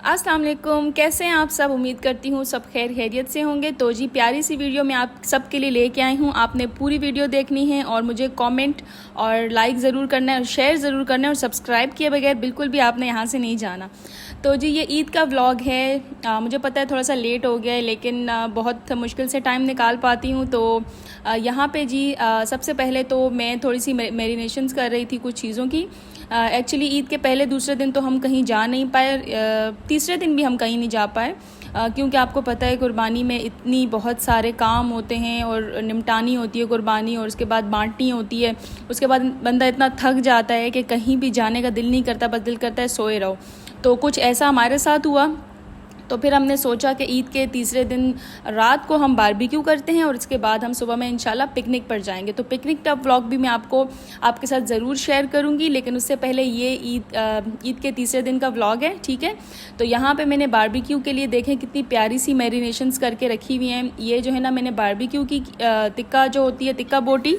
अस्सलाम वालेकुम, कैसे हैं आप सब। उम्मीद करती हूँ सब खैर खैरियत से होंगे। तो जी प्यारी सी वीडियो मैं आप सबके लिए लेके आई हूँ। आपने पूरी वीडियो देखनी है और मुझे कमेंट और लाइक ज़रूर करना है और शेयर ज़रूर करना है और सब्सक्राइब किए बगैर बिल्कुल भी आपने यहाँ से नहीं जाना। तो जी ये ईद का व्लॉग है। मुझे पता है थोड़ा सा लेट हो गया है, लेकिन बहुत मुश्किल से टाइम निकाल पाती हूँ। तो यहाँ पे जी सबसे पहले तो मैं थोड़ी सी मैरिनेशंस कर रही थी कुछ चीज़ों की। एक्चुअली ईद के पहले दूसरे दिन तो हम कहीं जा नहीं पाए, तीसरे दिन भी हम कहीं नहीं जा पाए, क्योंकि आपको पता है कुर्बानी में इतनी बहुत सारे काम होते हैं और निमटानी होती है कुर्बानी, और उसके बाद बांटनी होती है। उसके बाद बंदा इतना थक जाता है कि कहीं भी जाने का दिल नहीं करता, बस दिल करता है सोए रहो। तो कुछ ऐसा हमारे साथ हुआ। तो फिर हमने सोचा कि ईद के तीसरे दिन रात को हम बारबेक्यू करते हैं और उसके बाद हम सुबह में इंशाल्लाह पिकनिक पर जाएंगे। तो पिकनिक का व्लॉग भी मैं आपके साथ ज़रूर शेयर करूंगी, लेकिन उससे पहले ये ईद के तीसरे दिन का व्लॉग है, ठीक है। तो यहाँ पे मैंने बारबेक्यू के लिए देखें कितनी प्यारी सी मैरिनेशंस करके रखी हुई हैं। ये जो है ना, मैंने बारबेक्यू की टिक्का जो होती है, टिक्का बोटी,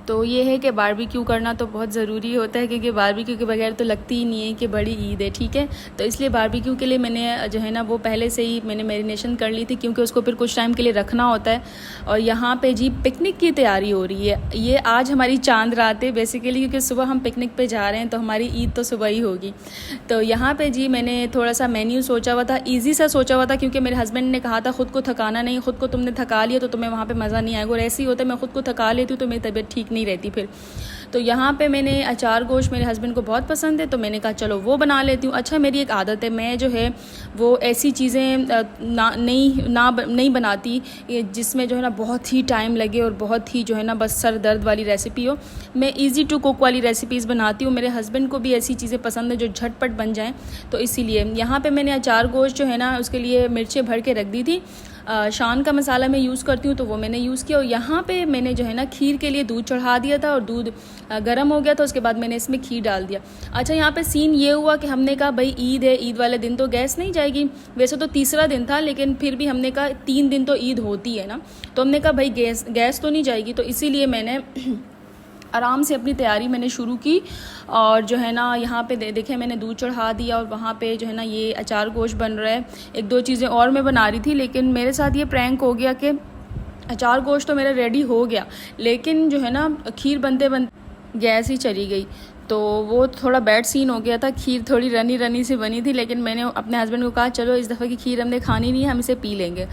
तो ये है कि बारबेक्यू करना तो बहुत ज़रूरी होता है, क्योंकि बारबेक्यू के बगैर तो लगती ही नहीं है कि बड़ी ईद है, ठीक है। तो इसलिए बारबेक्यू के लिए मैंने जो है ना वो पहले से ही मैंने मैरिनेशन कर ली थी, क्योंकि उसको फिर कुछ टाइम के लिए रखना होता है। और यहाँ पे जी पिकनिक की तैयारी हो रही है। ये आज हमारी चांद रात है बेसिकली, क्योंकि सुबह हम पिकनिक पे जा रहे हैं, तो हमारी ईद तो सुबह ही होगी। तो यहाँ पर जी मैंने थोड़ा सा मेन्यू सोचा हुआ था, ईजी सा सोचा हुआ था, क्योंकि मेरे हस्बैंड ने कहा था ख़ुद को थकाना नहीं, ख़ुद को तुमने थका लिया तो तुम्हें वहाँ पर मज़ा नहीं आएगा। और ऐसे ही होता है, मैं ख़ुद को थका लेती हूँ तो मेरी तबीयत ठीक नहीं रहती फिर। तो यहाँ पे मैंने अचार गोश्त मेरे हस्बैंड को बहुत पसंद है, तो मैंने कहा चलो वो बना लेती हूँ। अच्छा, मेरी एक आदत है, मैं जो है वो ऐसी चीज़ें नहीं बनाती जिसमें जो है ना बहुत ही टाइम लगे और बहुत ही जो है ना बस सर दर्द वाली रेसिपी हो। मैं इजी टू कुक वाली रेसिपीज़ बनाती हूँ। मेरे हस्बैंड को भी ऐसी चीज़ें पसंद है जो झटपट बन जाएँ। तो इसीलिए यहाँ पर मैंने अचार गोश्त जो है ना उसके लिए मिर्चें भर के रख दी थी। शान का मसाला मैं यूज़ करती हूँ, तो वो मैंने यूज़ किया। और यहाँ पे मैंने जो है ना खीर के लिए दूध चढ़ा दिया था और दूध गर्म हो गया था, उसके बाद मैंने इसमें खीर डाल दिया। अच्छा, यहाँ पे सीन ये हुआ कि हमने कहा भाई ईद है, ईद वाले दिन तो गैस नहीं जाएगी। वैसे तो तीसरा दिन था, लेकिन फिर भी हमने कहा 3 दिन तो ईद होती है ना, तो हमने कहा भाई गैस तो नहीं जाएगी। तो इसीलिए मैंने आराम से अपनी तैयारी मैंने शुरू की। और जो है ना यहाँ पे देखें मैंने दूध चढ़ा दिया और वहाँ पे जो है ना ये अचार गोश्त बन रहा है। 1-2 चीज़ें और मैं बना रही थी, लेकिन मेरे साथ ये प्रैंक हो गया कि अचार गोश्त तो मेरा रेडी हो गया, लेकिन जो है ना खीर बनते बनते गैस ही चली गई। तो वो थोड़ा बैड सीन हो गया था। खीर थोड़ी रनी रनी सी बनी थी, लेकिन मैंने अपने हस्बैंड को कहा चलो इस दफ़ा की खीर हमने खानी नहीं है, हम इसे पी लेंगे।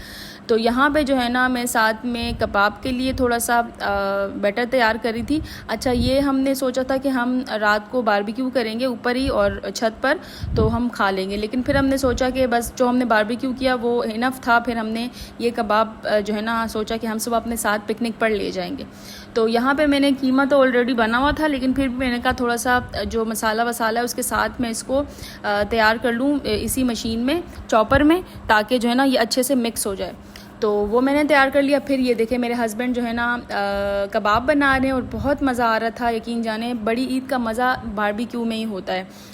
तो यहाँ पे जो है ना मैं साथ में कबाब के लिए थोड़ा सा बैटर तैयार करी थी। अच्छा, ये हमने सोचा था कि हम रात को बारबेक्यू करेंगे ऊपर ही और छत पर, तो हम खा लेंगे। लेकिन फिर हमने सोचा कि बस जो हमने बारबेक्यू किया वो इनफ था। फिर हमने ये कबाब जो है ना सोचा कि हम सब अपने साथ पिकनिक पर ले जाएंगे। तो यहाँ पे मैंने कीमा तो ऑलरेडी बना हुआ था, लेकिन फिर भी मैंने कहा थोड़ा सा जो मसाला वसाला है उसके साथ मैं इसको तैयार कर लूँ इसी मशीन में, चॉपर में, ताकि जो है ना ये अच्छे से मिक्स हो जाए। तो वो मैंने तैयार कर लिया। फिर ये देखे मेरे हस्बैंड जो है ना कबाब बना रहे हैं और बहुत मज़ा आ रहा था। यकीन जाने बड़ी ईद का मज़ा बारबेक्यू में ही होता है।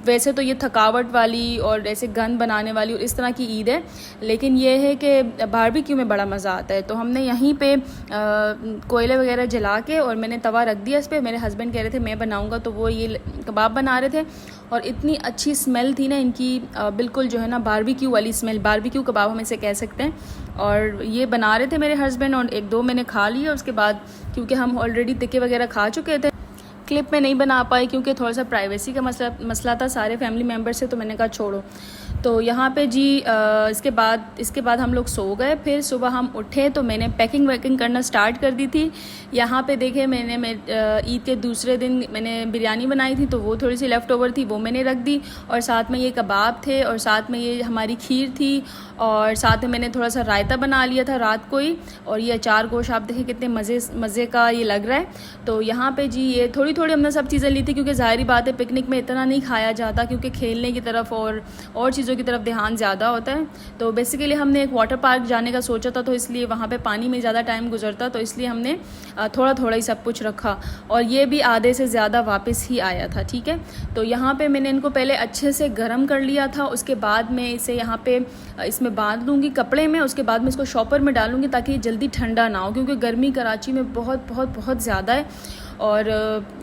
वैसे तो ये थकावट वाली और ऐसे गन बनाने वाली और इस तरह की ईद है, लेकिन ये है कि बारबेक्यू में बड़ा मज़ा आता है। तो हमने यहीं पे कोयले वगैरह जला के और मैंने तवा रख दिया इस पर। मेरे हस्बैंड कह रहे थे मैं बनाऊंगा, तो वो ये कबाब बना रहे थे और इतनी अच्छी स्मेल थी ना इनकी, बिल्कुल जो है ना बारबेक्यू वाली स्मेल, बारबेक्यू कबाब हम इसे कह सकते हैं। और ये बना रहे थे मेरे हस्बैंड और 1-2 मैंने खा लिया। उसके बाद क्योंकि हम ऑलरेडी टिक्के वगैरह खा चुके थे, क्लिप में नहीं बना पाई क्योंकि थोड़ा सा प्राइवेसी का मसला था सारे फैमिली मेम्बर से, तो मैंने कहा छोड़ो। तो यहाँ पे जी इसके बाद हम लोग सो गए। फिर सुबह हम उठे तो मैंने पैकिंग वैकिंग करना स्टार्ट कर दी थी। यहाँ पे देखे मैंने ईद के दूसरे दिन मैंने बिरयानी बनाई थी, तो वो थोड़ी सी लेफ़्ट ओवर थी, वो मैंने रख दी। और साथ में ये कबाब थे और साथ में ये हमारी खीर थी और साथ में मैंने थोड़ा सा रायता बना लिया था रात को ही। और ये अचार गोश्त आप देखें कितने मज़े का ये लग रहा है। तो यहाँ पे जी ये थोड़ी हमने सब चीज़ें ली थी, क्योंकि ज़ाहिरी बात है पिकनिक में इतना नहीं खाया जाता, क्योंकि खेलने की तरफ और चीज़ों की तरफ ध्यान ज़्यादा होता है। तो बेसिकली हमने एक वाटर पार्क जाने का सोचा था, तो इसलिए वहाँ पे पानी में ज़्यादा टाइम गुजरता, तो इसलिए हमने थोड़ा ही सब कुछ रखा। और ये भी आधे से ज़्यादा वापस ही आया था, ठीक है। तो यहाँ पे मैंने इनको पहले अच्छे से गर्म कर लिया था। उसके बाद मैं इसे यहाँ पे इसमें बांध लूँगी कपड़े में। उसके बाद मैं इसको शॉपर में डालूँगी ताकि ये जल्दी ठंडा ना हो, क्योंकि गर्मी कराची में बहुत ज़्यादा है और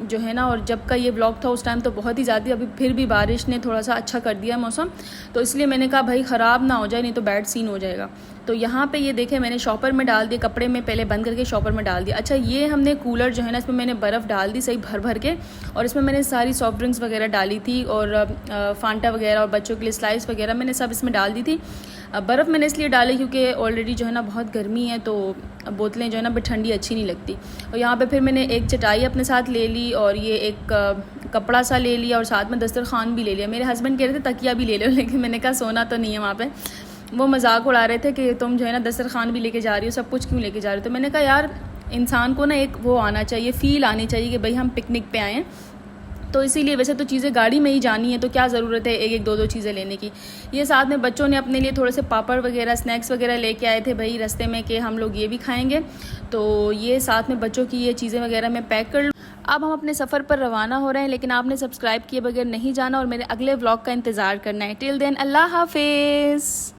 जो है ना, और जब का ये व्लॉग था उस टाइम तो बहुत ही ज़्यादा, अभी फिर भी बारिश ने थोड़ा सा अच्छा कर दिया मौसम, तो इसलिए मैंने कहा भाई ख़राब ना हो जाए, नहीं तो बैड सीन हो जाएगा। तो यहाँ पे ये देखें मैंने शॉपर में डाल दिए, कपड़े में पहले बंद करके शॉपर में डाल दिया। अच्छा, ये हमने कूलर जो है ना, इसमें मैंने बर्फ़ डाल दी सही भर भर के, और इसमें मैंने सारी सॉफ्ट ड्रिंक्स वगैरह डाली थी, और फांटा वगैरह और बच्चों के लिए स्लाइस वगैरह मैंने सब इसमें डाल दी थी। बर्फ़ मैंने इसलिए डाली क्योंकि ऑलरेडी जो है ना बहुत गर्मी है, तो बोतलें जो है ना भी ठंडी अच्छी नहीं लगती। और यहाँ पे फिर मैंने एक चटाई अपने साथ ले ली, और ये एक कपड़ा सा ले लिया, और साथ में दस्तरखान भी ले लिया। मेरे हस्बैंड कह रहे थे तकिया भी ले लो, लेकिन मैंने कहा सोना तो नहीं है वहाँ पे। वो मजाक उड़ा रहे थे कि तुम जो है ना दस्तरखान भी लेके जा रही हो, सब कुछ क्यों लेके जा रहे हो। तो मैंने कहा यार इंसान को ना एक वो आना चाहिए, फ़ील आनी चाहिए कि भाई हम पिकनिक पे आए हैं, तो इसीलिए वैसे तो चीज़ें गाड़ी में ही जानी है, तो क्या ज़रूरत है एक एक दो दो चीज़ें लेने की। ये साथ में बच्चों ने अपने लिए थोड़े से पापड़ वगैरह स्नैक्स वगैरह लेके आए थे भाई रास्ते में, कि हम लोग ये भी खाएंगे, तो ये साथ में बच्चों की ये चीज़ें वगैरह मैं पैक कर लूँ। अब हम अपने सफ़र पर रवाना हो रहे हैं, लेकिन आपने सब्सक्राइब किए बगैर नहीं जाना और मेरे अगले व्लॉग का इंतज़ार करना है। टिल देन अल्लाह हाफिज़।